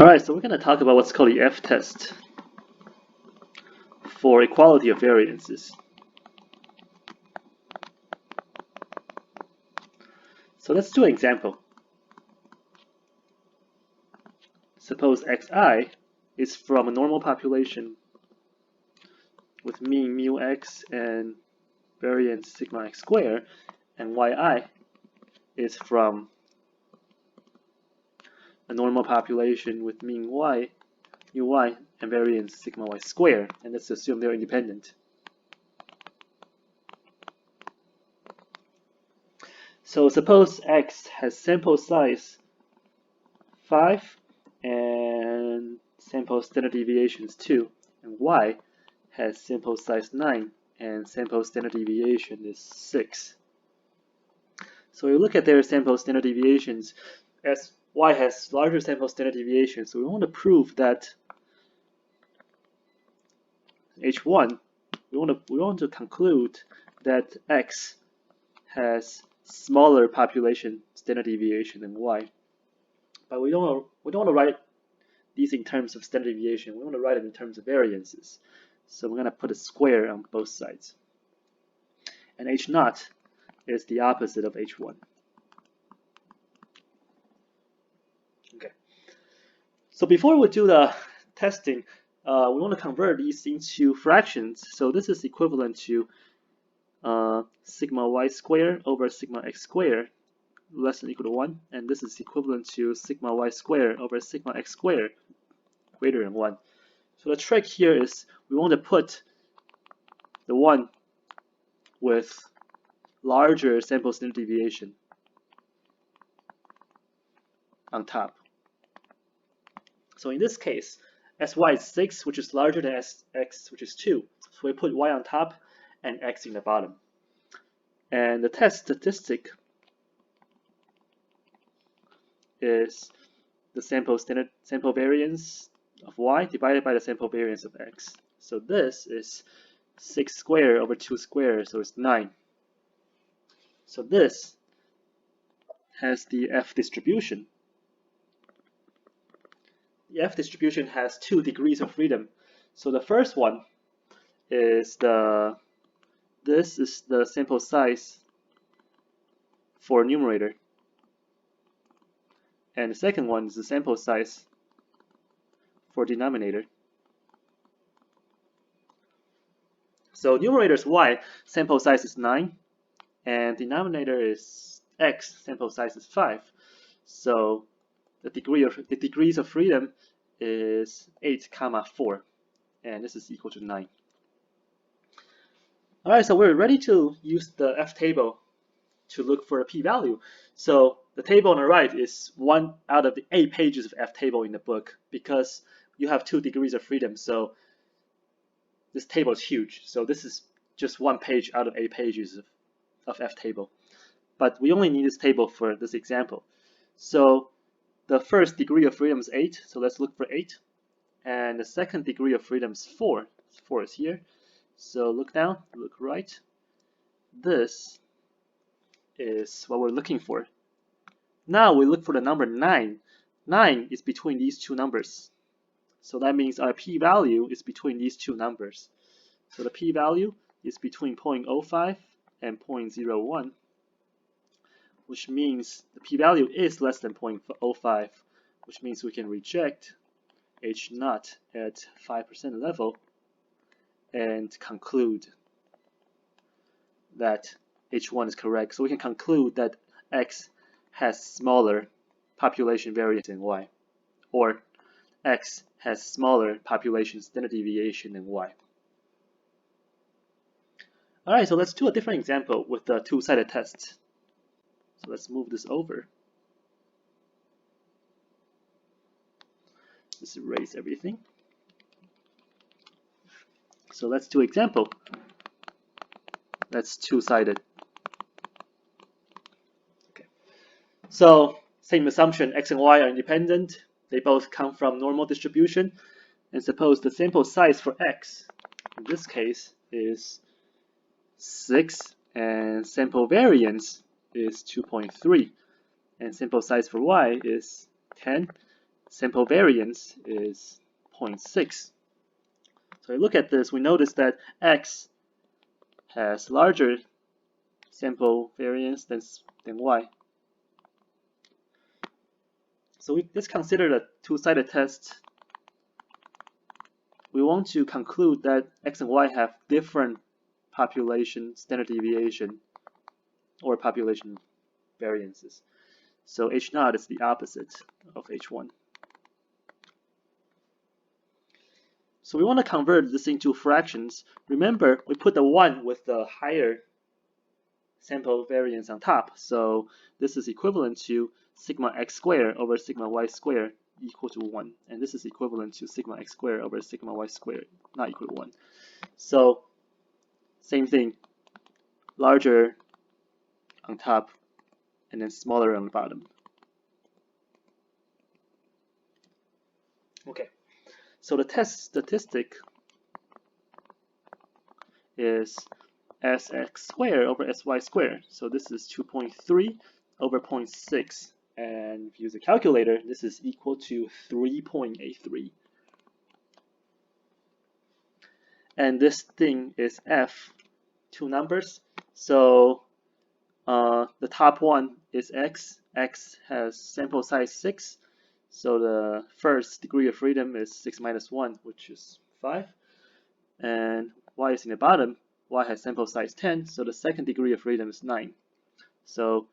Alright, so we're going to talk about what's called the F-test for equality of variances. So let's do an example. Suppose xi is from a normal population with mean mu x and variance sigma x squared, and yi is from a normal population with mean y, mu y, and variance sigma y squared, and let's assume they're independent. So suppose x has sample size 5 and sample standard deviations 2, and y has sample size 9 and sample standard deviation is 6. So we look at their sample standard deviations, as y has larger sample standard deviation, so we want to prove that H1, we want to conclude that x has smaller population standard deviation than y. But we don't want to write these in terms of standard deviation. We want to write them in terms of variances. So we're going to put a square on both sides. And H0 is the opposite of H1. Okay. So before we do the testing, we want to convert these into fractions. So this is equivalent to sigma y squared over sigma x squared less than or equal to 1, and this is equivalent to sigma y squared over sigma x squared greater than 1. So the trick here is we want to put the one with larger sample standard deviation on top. So in this case, sy is 6, which is larger than x, which is 2. So we put y on top and x in the bottom. And the test statistic is the sample variance of y divided by the sample variance of x. So this is 6 squared over 2 squared, so it's 9. So this has the F distribution. The F distribution has 2 degrees of freedom. So the first one is this is the sample size for numerator. And the second one is the sample size for denominator. So numerator is y, sample size is 9, and denominator is x, sample size is 5. So the degrees of freedom is 8, 4, and this is equal to 9. Alright, so we're ready to use the F table to look for a p-value. So the table on the right is 1 out of the 8 pages of F table in the book, because you have 2 degrees of freedom, so this table is huge. So this is just 1 page out of 8 pages of F table. But we only need this table for this example. So the first degree of freedom is 8, so let's look for 8. And the second degree of freedom is 4. 4 is here. So look down, look right. This is what we're looking for. Now we look for the number 9. 9 is between these two numbers. So that means our p-value is between these two numbers. So the p-value is between 0.05 and 0.01, which means the p-value is less than 0.05, which means we can reject H0 at 5% level and conclude that H1 is correct. So we can conclude that X has smaller population variance than Y, or X has smaller population standard deviation than Y. Alright, so let's do a different example with the two-sided test. So let's move this over. Let's erase everything. So let's do example. That's two-sided. Okay. So same assumption, x and y are independent. They both come from normal distribution. And suppose the sample size for x, in this case, is 6, and sample variance is 2.3. And sample size for y is 10, sample variance is 0.6. So we look at this, we notice that x has larger sample variance than y. So let's consider the two-sided test. We want to conclude that x and y have different population standard deviation or population variances. So h0 is the opposite of h1. So we want to convert this into fractions. Remember, we put the 1 with the higher sample variance on top. So this is equivalent to sigma x squared over sigma y squared equal to 1. And this is equivalent to sigma x squared over sigma y squared not equal to 1. So same thing, larger on top and then smaller on the bottom. Okay, so the test statistic is sx squared over sy squared. So this is 2.3 over 0.6. And if you use a calculator, this is equal to 3.83. And this thing is f, two numbers. So the top one is x. X has sample size 6. So the first degree of freedom is 6 minus 1, which is 5. And y is in the bottom. Y has sample size 10. So the second degree of freedom is 9. So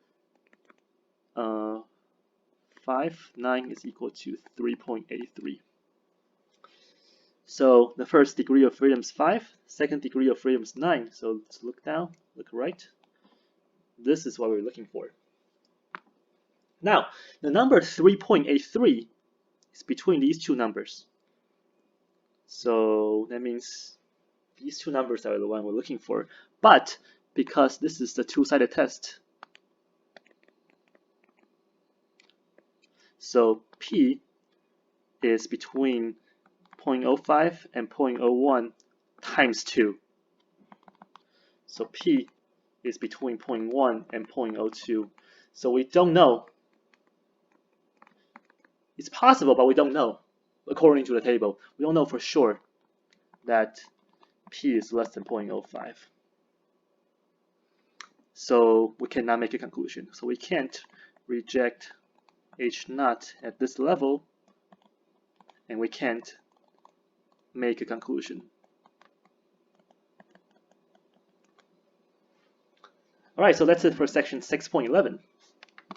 9 is equal to 3.83. So the first degree of freedom is 5. Second degree of freedom is 9. So let's look down, look right. This is what we're looking for. Now, the number 3.83 is between these two numbers. So that means these two numbers are the one we're looking for. But because this is the two-sided test, so P is between 0.05 and 0.01 times 2. So P is between 0.1 and 0.02. So we don't know. It's possible, but we don't know. According to the table, we don't know for sure that P is less than 0.05. So we cannot make a conclusion. So we can't reject H0 at this level, and we can't make a conclusion. All right, so that's it for section 6.11.